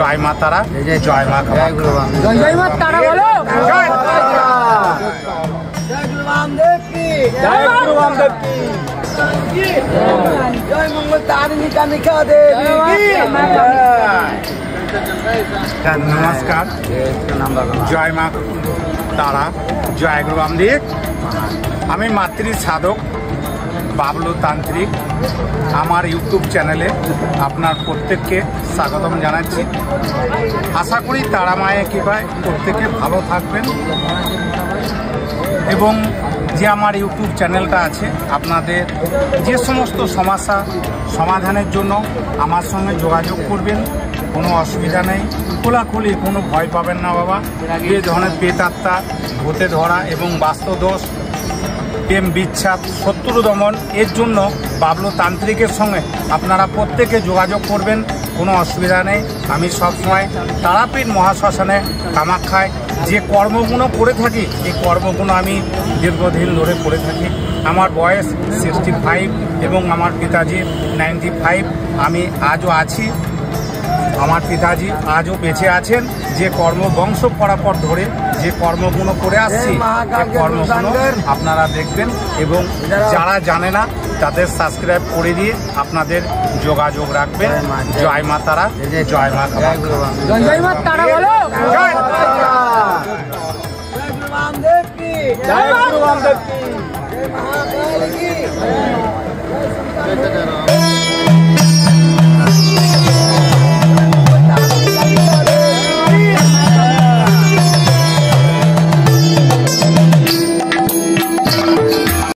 জয় মা তারা, জয় মা কামাখ্যা, জয় মা তারা বলো, জয় গুরু বামদেব কি, জয় গুরু বামদেব কি, জয় মঙ্গল তারিণী কামিকা দেবী কি। নমস্কার, জয় মা তারা, জয় গুরু বামদেব। আমি মাতৃ সাধক বাবলু তান্ত্রিক। আমার ইউটিউব চ্যানেলে আপনার প্রত্যেককে স্বাগতম জানাচ্ছি। আশা করি তারা মায়ের কৃপায় প্রত্যেকে ভালো থাকবেন এবং যে আমার ইউটিউব চ্যানেলটা আছে আপনাদের যে সমস্ত সমস্যা সমাধানের জন্য আমার সঙ্গে যোগাযোগ করবেন। কোনো অসুবিধা নেই, খোলাখুলি, কোনো ভয় পাবেন না বাবা। এই ধরনের প্রেতাত্মা, ভূতে ধরা এবং বাস্তুদোষ, প্রেম বিচ্ছাদ, শত্রু দমন, এর জন্য বাবলু তান্ত্রিকের সঙ্গে আপনারা প্রত্যেকে যোগাযোগ করবেন। কোনো অসুবিধা নেই। আমি সবসময় তারাপীঠ মহাশ্মশানে কামাখ্যায় যে কর্মগুলো করে থাকি, এই কর্মগুলো আমি দীর্ঘদিন ধরে করে থাকি। আমার বয়স 65 এবং আমার পিতাজি 95। আমি আজও আছি, আমার পিতাজি আজও বেঁচে আছেন। যে কর্ম বংশ পরাপর ধরে যে কর্মগুলো করে আসছি, এই কর্মগুলো আপনারা দেখবেন এবং যারা জানে না তাদের সাবস্ক্রাইব করে দিয়ে আপনাদের যোগাযোগ রাখবেন। জয় মা তারা, জয় মা কামাখ্যা, জয় মা তারা বলো, জয় জয় গুরু বামদেব কি, জয় গুরু বামদেব কি, জয় মহাকাল কি।